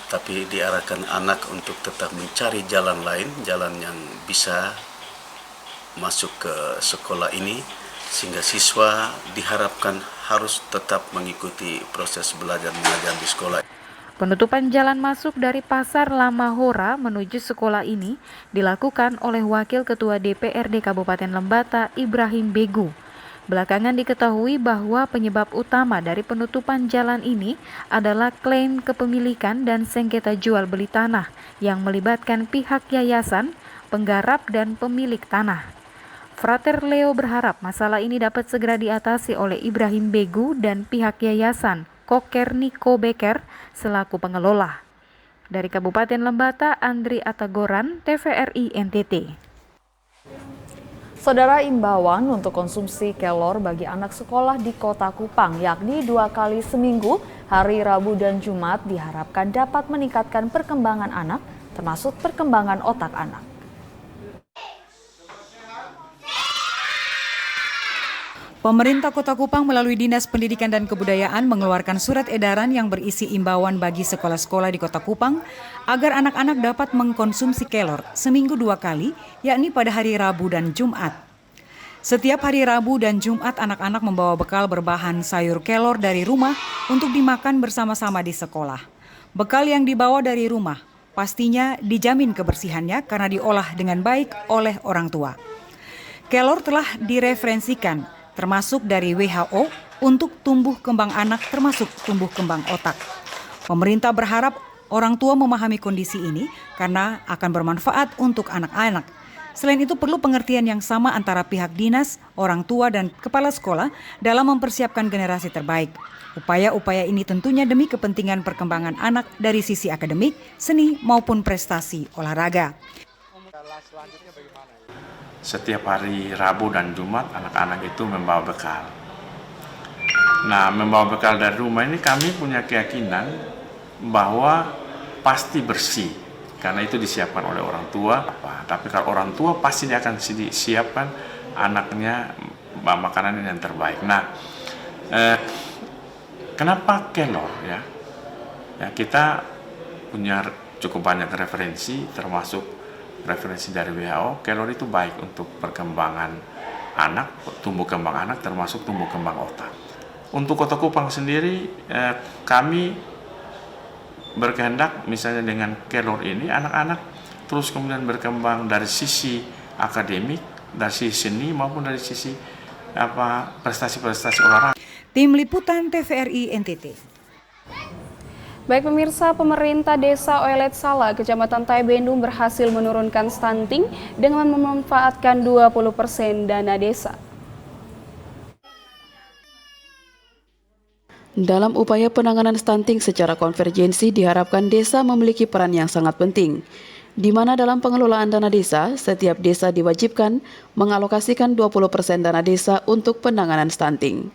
tapi diarahkan anak untuk tetap mencari jalan lain, jalan yang bisa masuk ke sekolah ini, sehingga siswa diharapkan harus tetap mengikuti proses belajar mengajar di sekolah. Penutupan jalan masuk dari Pasar Lamahora menuju sekolah ini dilakukan oleh Wakil Ketua DPRD Kabupaten Lembata, Ibrahim Begu. Belakangan diketahui bahwa penyebab utama dari penutupan jalan ini adalah klaim kepemilikan dan sengketa jual beli tanah yang melibatkan pihak yayasan, penggarap, dan pemilik tanah. Frater Leo berharap masalah ini dapat segera diatasi oleh Ibrahim Begu dan pihak yayasan Koker Niko Beker selaku pengelola. Dari Kabupaten Lembata, Andri Atagoran, TVRI NTT. Saudara, imbauan untuk konsumsi kelor bagi anak sekolah di Kota Kupang, yakni 2 kali seminggu, hari Rabu dan Jumat, diharapkan dapat meningkatkan perkembangan anak, termasuk perkembangan otak anak. Pemerintah Kota Kupang melalui Dinas Pendidikan dan Kebudayaan mengeluarkan surat edaran yang berisi imbauan bagi sekolah-sekolah di Kota Kupang agar anak-anak dapat mengkonsumsi kelor seminggu 2 kali, yakni pada hari Rabu dan Jumat. Setiap hari Rabu dan Jumat anak-anak membawa bekal berbahan sayur kelor dari rumah untuk dimakan bersama-sama di sekolah. Bekal yang dibawa dari rumah pastinya dijamin kebersihannya karena diolah dengan baik oleh orang tua. Kelor telah direferensikan termasuk dari WHO untuk tumbuh kembang anak termasuk tumbuh kembang otak. Pemerintah berharap orang tua memahami kondisi ini karena akan bermanfaat untuk anak-anak. Selain itu perlu pengertian yang sama antara pihak dinas, orang tua, dan kepala sekolah dalam mempersiapkan generasi terbaik. Upaya-upaya ini tentunya demi kepentingan perkembangan anak dari sisi akademik, seni maupun prestasi olahraga. Setiap hari Rabu dan Jumat anak-anak itu membawa bekal. Nah, membawa bekal dari rumah ini kami punya keyakinan bahwa pasti bersih karena itu disiapkan oleh orang tua. Tapi kalau orang tua pasti dia akan disiapkan anaknya makanan yang terbaik. Nah, kenapa kelor ya? Kita punya cukup banyak referensi termasuk referensi dari WHO, kelor itu baik untuk perkembangan anak, tumbuh kembang anak termasuk tumbuh kembang otak. Untuk Kota Kupang sendiri, kami berkehendak misalnya dengan kelor ini anak-anak terus kemudian berkembang dari sisi akademik, dari sisi seni maupun dari sisi prestasi-prestasi olahraga. Tim Liputan TVRI NTT. Baik pemirsa, pemerintah Desa Oelet Sala, Kecamatan Taibendung berhasil menurunkan stunting dengan memanfaatkan 20% dana desa. Dalam upaya penanganan stunting secara konvergensi diharapkan desa memiliki peran yang sangat penting, di mana dalam pengelolaan dana desa, setiap desa diwajibkan mengalokasikan 20% dana desa untuk penanganan stunting.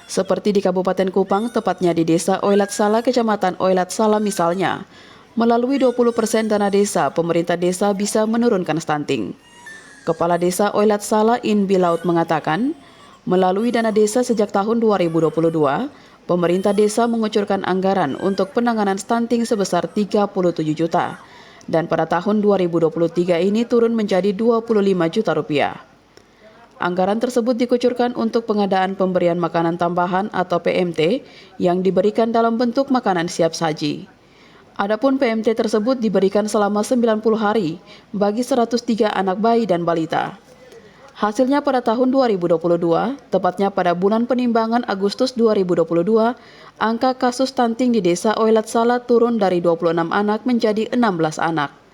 Seperti di Kabupaten Kupang, tepatnya di Desa Oelet Sala, Kecamatan Oelet Sala misalnya, melalui 20% dana desa, pemerintah desa bisa menurunkan stunting. Kepala Desa Oelet Sala In Bilaut mengatakan, melalui dana desa sejak tahun 2022, pemerintah desa mengucurkan anggaran untuk penanganan stunting sebesar 37 juta, dan pada tahun 2023 ini turun menjadi 25 juta rupiah. Anggaran tersebut dikucurkan untuk pengadaan pemberian makanan tambahan atau PMT yang diberikan dalam bentuk makanan siap saji. Adapun PMT tersebut diberikan selama 90 hari bagi 103 anak bayi dan balita. Hasilnya pada tahun 2022, tepatnya pada bulan penimbangan Agustus 2022, angka kasus stunting di Desa Oelet Sala turun dari 26 anak menjadi 16 anak.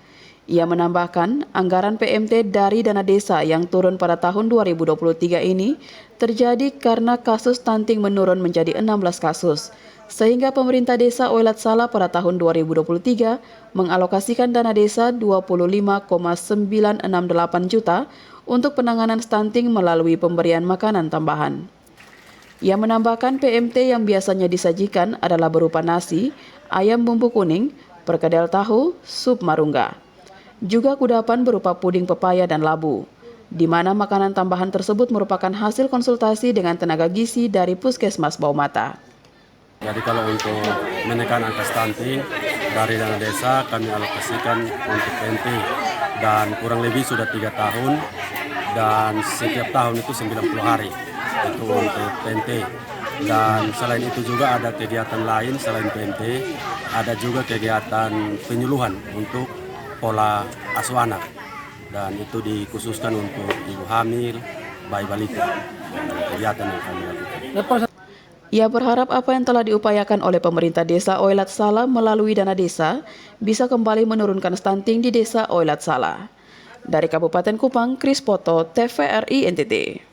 Ia menambahkan, anggaran PMT dari dana desa yang turun pada tahun 2023 ini terjadi karena kasus stunting menurun menjadi 16 kasus, sehingga pemerintah Desa Oelet Sala pada tahun 2023 mengalokasikan dana desa 25,968 juta untuk penanganan stunting melalui pemberian makanan tambahan. Ia menambahkan PMT yang biasanya disajikan adalah berupa nasi, ayam bumbu kuning, perkedel tahu, sup marungga. Juga kudapan berupa puding pepaya dan labu, di mana makanan tambahan tersebut merupakan hasil konsultasi dengan tenaga gizi dari Puskesmas Baumata. Jadi kalau untuk menekan angka stunting, dari dana desa kami alokasikan untuk PMT, dan kurang lebih sudah 3 tahun, dan setiap tahun itu 90 hari itu untuk PMT. Dan selain itu juga ada kegiatan lain selain PMT, ada juga kegiatan penyuluhan untuk pola asuh anak, dan itu dikhususkan untuk ibu hamil, bayi balita, kegiatan yang kami lakukan. Ia berharap apa yang telah diupayakan oleh pemerintah desa Oilat Sala melalui dana desa bisa kembali menurunkan stunting di desa Oilat Sala. Dari Kabupaten Kupang, Kris Poto, TVRI NTT.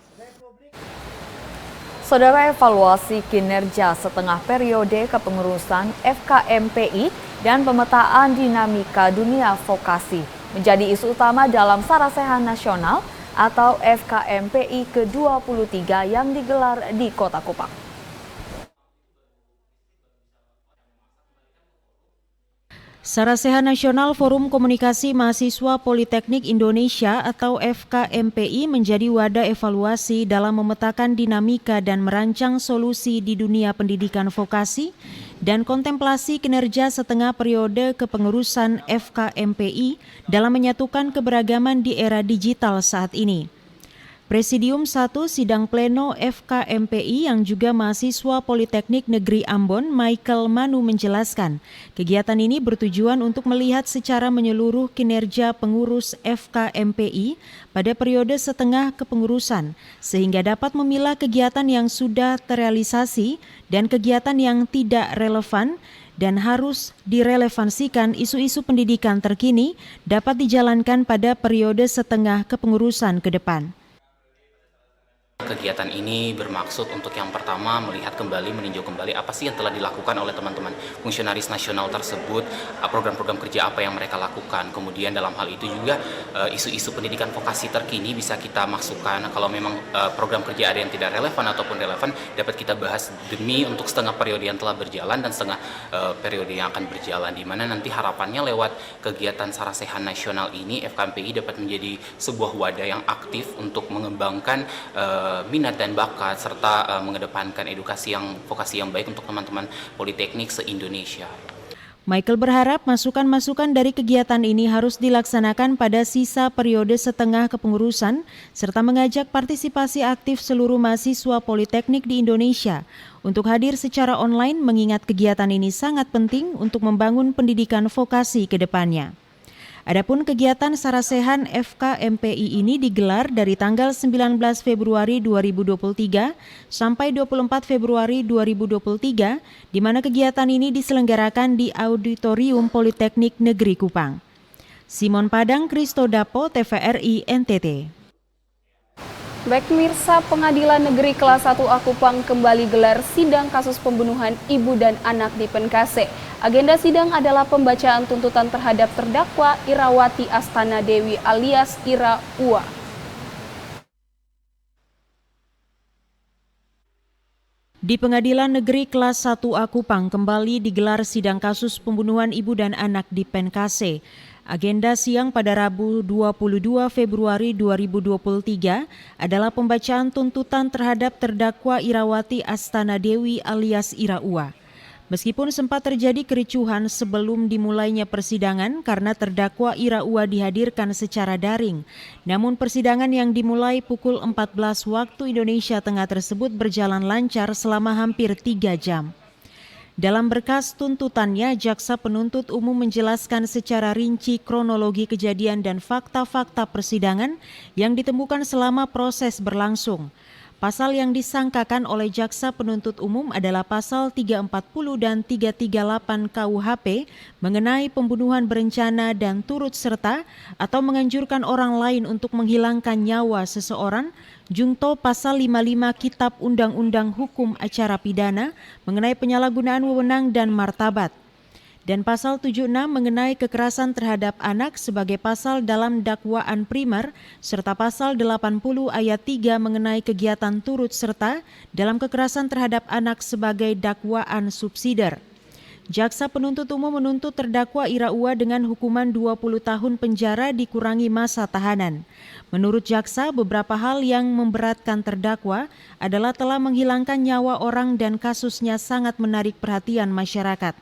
Saudara, evaluasi kinerja setengah periode kepengurusan FKMPI dan pemetaan dinamika dunia vokasi menjadi isu utama dalam Sarasehan Nasional atau FKMPI ke-23 yang digelar di Kota Kupang. Sarasehan Nasional Forum Komunikasi Mahasiswa Politeknik Indonesia atau FKMPI menjadi wadah evaluasi dalam memetakan dinamika dan merancang solusi di dunia pendidikan vokasi dan kontemplasi kinerja setengah periode kepengurusan FKMPI dalam menyatukan keberagaman di era digital saat ini. Presidium 1 Sidang Pleno FKMPI yang juga mahasiswa Politeknik Negeri Ambon, Michael Manu menjelaskan, kegiatan ini bertujuan untuk melihat secara menyeluruh kinerja pengurus FKMPI pada periode setengah kepengurusan, sehingga dapat memilah kegiatan yang sudah terrealisasi dan kegiatan yang tidak relevan dan harus direlevansikan isu-isu pendidikan terkini dapat dijalankan pada periode setengah kepengurusan ke depan. Kegiatan ini bermaksud untuk yang pertama melihat kembali, meninjau kembali apa sih yang telah dilakukan oleh teman-teman fungsionaris nasional tersebut, program-program kerja apa yang mereka lakukan. Kemudian dalam hal itu juga isu-isu pendidikan vokasi terkini bisa kita masukkan. Kalau memang program kerja ada yang tidak relevan ataupun relevan, dapat kita bahas demi untuk setengah periode yang telah berjalan dan setengah periode yang akan berjalan, di mana nanti harapannya lewat kegiatan Sarasehan Nasional ini FKMPI dapat menjadi sebuah wadah yang aktif untuk mengembangkan minat dan bakat serta mengedepankan vokasi yang baik untuk teman-teman politeknik se-Indonesia. Michael berharap masukan-masukan dari kegiatan ini harus dilaksanakan pada sisa periode setengah kepengurusan serta mengajak partisipasi aktif seluruh mahasiswa politeknik di Indonesia untuk hadir secara online, mengingat kegiatan ini sangat penting untuk membangun pendidikan vokasi ke depannya. Adapun kegiatan Sarasehan FKMPI ini digelar dari tanggal 19 Februari 2023 sampai 24 Februari 2023, di mana kegiatan ini diselenggarakan di Auditorium Politeknik Negeri Kupang. Simon Padang, Kristo Dapo, TVRI NTT. Baik pemirsa, Pengadilan Negeri Kelas 1 A Kupang kembali gelar sidang kasus pembunuhan ibu dan anak di Penkase. Agenda sidang adalah pembacaan tuntutan terhadap terdakwa Irawati Astana Dewi alias Ira Ua. Di Pengadilan Negeri Kelas 1 A Kupang kembali digelar sidang kasus pembunuhan ibu dan anak di Penkase. Agenda siang pada Rabu 22 Februari 2023 adalah pembacaan tuntutan terhadap terdakwa Irawati Astana Dewi alias Ira Ua. Meskipun sempat terjadi kericuhan sebelum dimulainya persidangan karena terdakwa Ira Ua dihadirkan secara daring, namun persidangan yang dimulai pukul 14 waktu Indonesia Tengah tersebut berjalan lancar selama hampir 3 jam. Dalam berkas tuntutannya, jaksa penuntut umum menjelaskan secara rinci kronologi kejadian dan fakta-fakta persidangan yang ditemukan selama proses berlangsung. Pasal yang disangkakan oleh jaksa penuntut umum adalah pasal 340 dan 338 KUHP mengenai pembunuhan berencana dan turut serta atau menganjurkan orang lain untuk menghilangkan nyawa seseorang, junto pasal 55 Kitab Undang-Undang Hukum Acara Pidana mengenai penyalahgunaan wewenang dan martabat, dan pasal 76 mengenai kekerasan terhadap anak sebagai pasal dalam dakwaan primer, serta pasal 80 ayat 3 mengenai kegiatan turut serta dalam kekerasan terhadap anak sebagai dakwaan subsidiar. Jaksa penuntut umum menuntut terdakwa Ira Ua dengan hukuman 20 tahun penjara dikurangi masa tahanan. Menurut jaksa, beberapa hal yang memberatkan terdakwa adalah telah menghilangkan nyawa orang dan kasusnya sangat menarik perhatian masyarakat.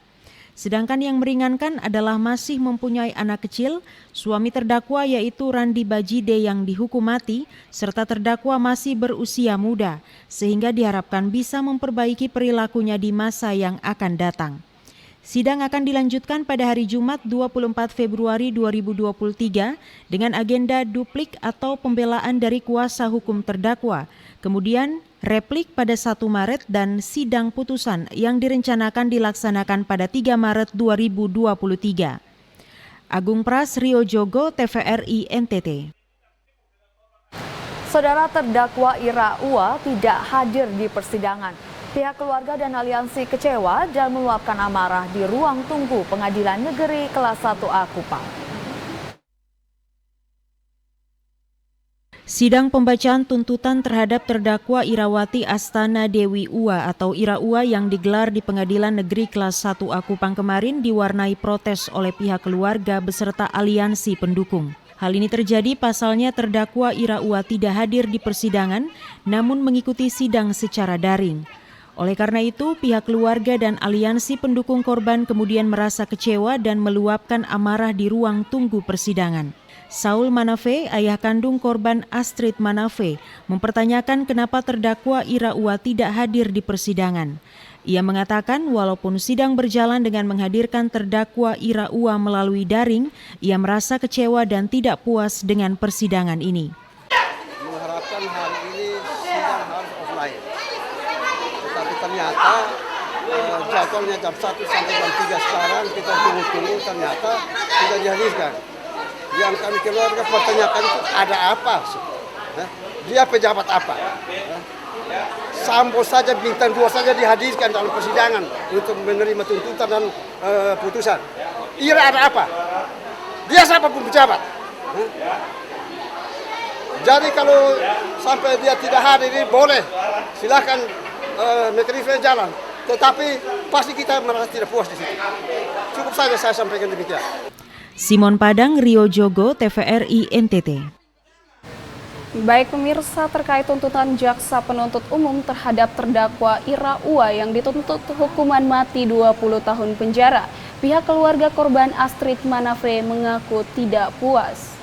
Sedangkan yang meringankan adalah masih mempunyai anak kecil, suami terdakwa yaitu Randi Bajide yang dihukum mati, serta terdakwa masih berusia muda, sehingga diharapkan bisa memperbaiki perilakunya di masa yang akan datang. Sidang akan dilanjutkan pada hari Jumat 24 Februari 2023 dengan agenda duplik atau pembelaan dari kuasa hukum terdakwa, kemudian replik pada 1 Maret dan sidang putusan yang direncanakan dilaksanakan pada 3 Maret 2023. Agung Pras, Rio Jogo, TVRI NTT. Saudara terdakwa Ira Ua tidak hadir di persidangan. Pihak keluarga dan aliansi kecewa dan meluapkan amarah di ruang tunggu Pengadilan Negeri Kelas 1A Kupang. Sidang pembacaan tuntutan terhadap terdakwa Irawati Astana Dewi Ua atau Ira Ua yang digelar di Pengadilan Negeri Kelas 1A Kupang kemarin diwarnai protes oleh pihak keluarga beserta aliansi pendukung. Hal ini terjadi pasalnya terdakwa Ira Ua tidak hadir di persidangan namun mengikuti sidang secara daring. Oleh karena itu, pihak keluarga dan aliansi pendukung korban kemudian merasa kecewa dan meluapkan amarah di ruang tunggu persidangan. Saul Manafe, ayah kandung korban Astrid Manafe, mempertanyakan kenapa terdakwa Ira Ua tidak hadir di persidangan. Ia mengatakan walaupun sidang berjalan dengan menghadirkan terdakwa Ira Ua melalui daring, ia merasa kecewa dan tidak puas dengan persidangan ini. Mengharapkan hari ini sidang harus offline. Tetapi ternyata jadwalnya jam 1 sampai jam 3 sekarang kita tunggu-tunggu ternyata tidak dihadirkan. Yang kami keluarga pertanyakan itu ada apa? Dia pejabat apa? Sambo saja, bintang 2 saja dihadirkan dalam persidangan untuk menerima tuntutan dan putusan. Ira ada apa? Dia siapa pun pejabat. Jadi kalau sampai dia tidak hadir ini boleh, silakan mekanisme jalan. Tetapi pasti kita merasa tidak puas di situ. Cukup saja saya sampaikan demikian. Simon Padang, Rio Jogo, TVRI NTT. Baik pemirsa, terkait tuntutan jaksa penuntut umum terhadap terdakwa Ira Ua yang dituntut hukuman mati 20 tahun penjara, pihak keluarga korban Astrid Manafe mengaku tidak puas.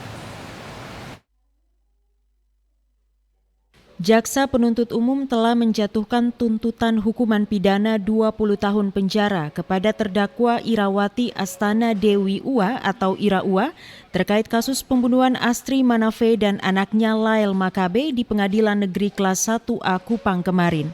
Jaksa penuntut umum telah menjatuhkan tuntutan hukuman pidana 20 tahun penjara kepada terdakwa Irawati Astana Dewi Ua atau Ira Ua terkait kasus pembunuhan Astri Manafe dan anaknya Lael Makabe di Pengadilan Negeri Kelas 1A Kupang kemarin.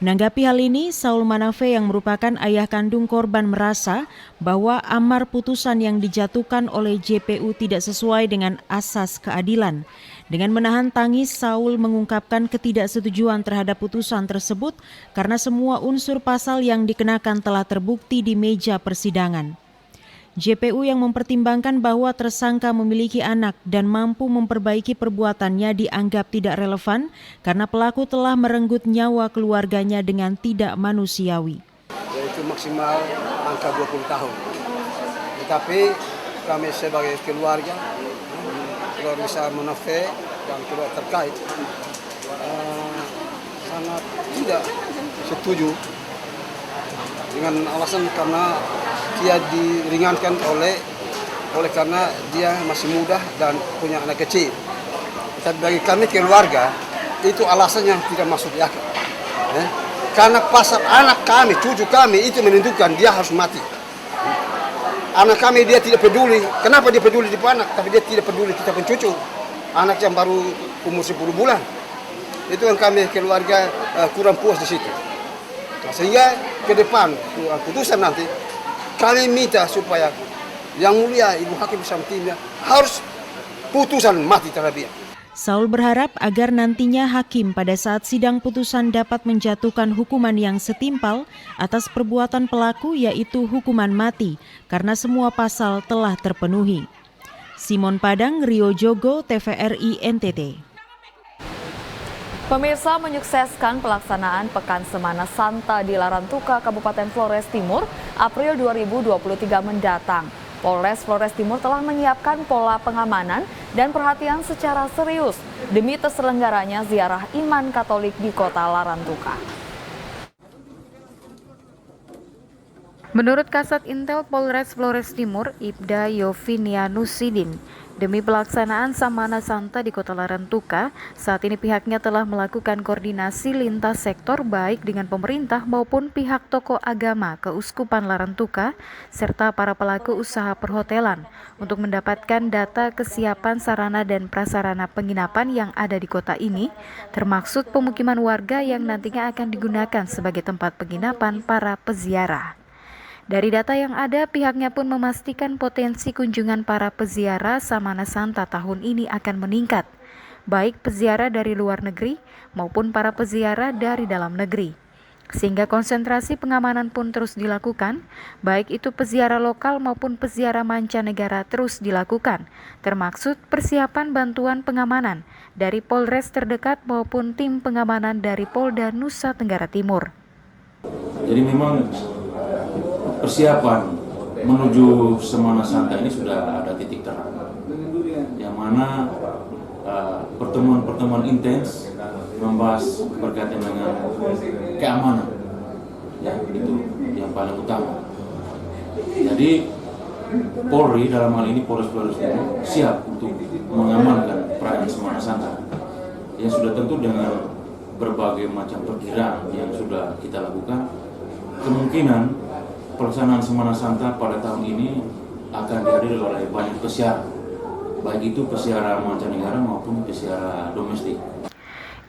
Menanggapi hal ini, Saul Manafe yang merupakan ayah kandung korban merasa bahwa amar putusan yang dijatuhkan oleh JPU tidak sesuai dengan asas keadilan. Dengan menahan tangis, Saul mengungkapkan ketidaksetujuan terhadap putusan tersebut karena semua unsur pasal yang dikenakan telah terbukti di meja persidangan. JPU yang mempertimbangkan bahwa tersangka memiliki anak dan mampu memperbaiki perbuatannya dianggap tidak relevan karena pelaku telah merenggut nyawa keluarganya dengan tidak manusiawi. Yaitu maksimal angka 20 tahun. Tetapi kami sebagai keluarga Manafe dan keluarga terkait sangat tidak setuju dengan alasan karena dia diringankan oleh karena dia masih muda dan punya anak kecil. Tapi bagi kami keluarga itu alasan yang tidak masuk di akal. Karena pasal anak kami, cucu kami itu menentukan dia harus mati. Anak kami dia tidak peduli. Kenapa dia peduli di anak? Tapi dia tidak peduli kita pun cucu. Anak yang baru umur 10 bulan. Itu yang kami keluarga kurang puas di situ. Nah, sehingga ke depan putusan nanti kami minta supaya yang mulia Ibu Hakim bersama timnya harus putusan mati terlebih. Saul berharap agar nantinya hakim pada saat sidang putusan dapat menjatuhkan hukuman yang setimpal atas perbuatan pelaku yaitu hukuman mati karena semua pasal telah terpenuhi. Simon Padang, Rio Jogo, TVRI NTT. Pemirsa, menyukseskan pelaksanaan Pekan Semana Santa di Larantuka, Kabupaten Flores Timur, April 2023 mendatang. Polres Flores Timur telah menyiapkan pola pengamanan dan perhatian secara serius demi terselenggaranya ziarah iman Katolik di Kota Larantuka. Menurut Kasat Intel Polres Flores Timur, Ibda Yovinianus Sidin, Demi pelaksanaan Samana Santa di Kota Larantuka, saat ini pihaknya telah melakukan koordinasi lintas sektor baik dengan pemerintah maupun pihak tokoh agama Keuskupan Larantuka serta para pelaku usaha perhotelan untuk mendapatkan data kesiapan sarana dan prasarana penginapan yang ada di kota ini, termaksud pemukiman warga yang nantinya akan digunakan sebagai tempat penginapan para peziarah. Dari data yang ada, pihaknya pun memastikan potensi kunjungan para peziarah Samana Santa tahun ini akan meningkat, baik peziarah dari luar negeri maupun para peziarah dari dalam negeri. Sehingga konsentrasi pengamanan pun terus dilakukan, baik itu peziarah lokal maupun peziarah mancanegara terus dilakukan, termaksud persiapan bantuan pengamanan dari Polres terdekat maupun tim pengamanan dari Polda Nusa Tenggara Timur. Jadi memang persiapan menuju Samana Santa ini sudah ada titik terang, yang mana pertemuan-pertemuan intens membahas berkaitan dengan keamanan, ya itu yang paling utama. Jadi Polri dalam hal ini Polres Timur siap untuk mengamankan perayaan Samana Santa, yang sudah tentu dengan berbagai macam perkiraan yang sudah kita lakukan. Kemungkinan pelaksanaan Samana Santa pada tahun ini akan dihadiri oleh banyak peziarah, baik itu peziarah mancanegara maupun peziarah domestik.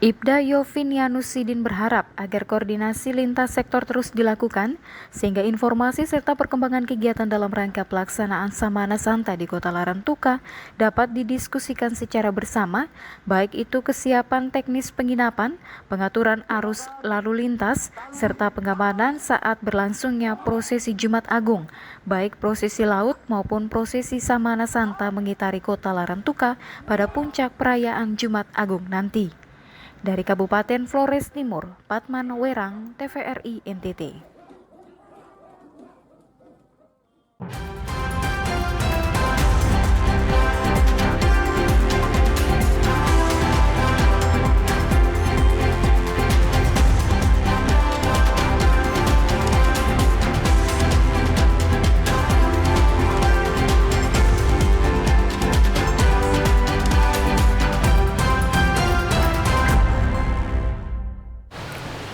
Ibda Yovinianusidin berharap agar koordinasi lintas sektor terus dilakukan sehingga informasi serta perkembangan kegiatan dalam rangka pelaksanaan Samana Santa di Kota Larantuka dapat didiskusikan secara bersama, baik itu kesiapan teknis penginapan, pengaturan arus lalu lintas, serta pengamanan saat berlangsungnya prosesi Jumat Agung, baik prosesi laut maupun prosesi Samana Santa mengitari Kota Larantuka pada puncak perayaan Jumat Agung nanti. Dari Kabupaten Flores Timur, Patman Werang, TVRI NTT.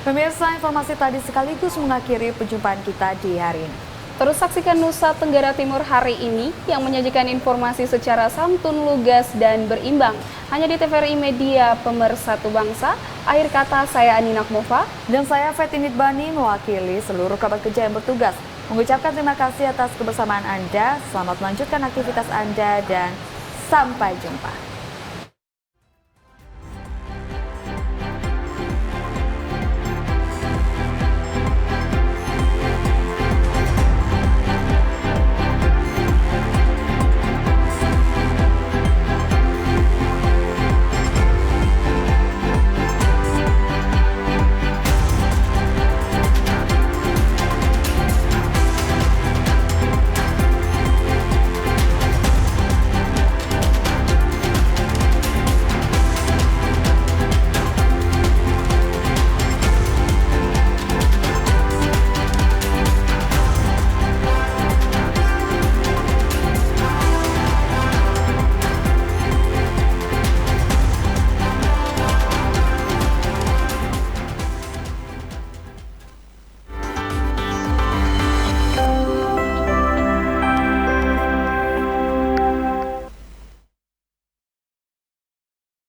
Pemirsa, informasi tadi sekaligus mengakhiri perjumpaan kita di hari ini. Terus saksikan Nusa Tenggara Timur hari ini yang menyajikan informasi secara santun, lugas, dan berimbang. Hanya di TVRI Media Pemersatu Bangsa. Akhir kata, saya Anina Kmova. Dan saya Fetinit Bani mewakili seluruh kerabat kerja yang bertugas. Mengucapkan terima kasih atas kebersamaan Anda. Selamat melanjutkan aktivitas Anda dan sampai jumpa.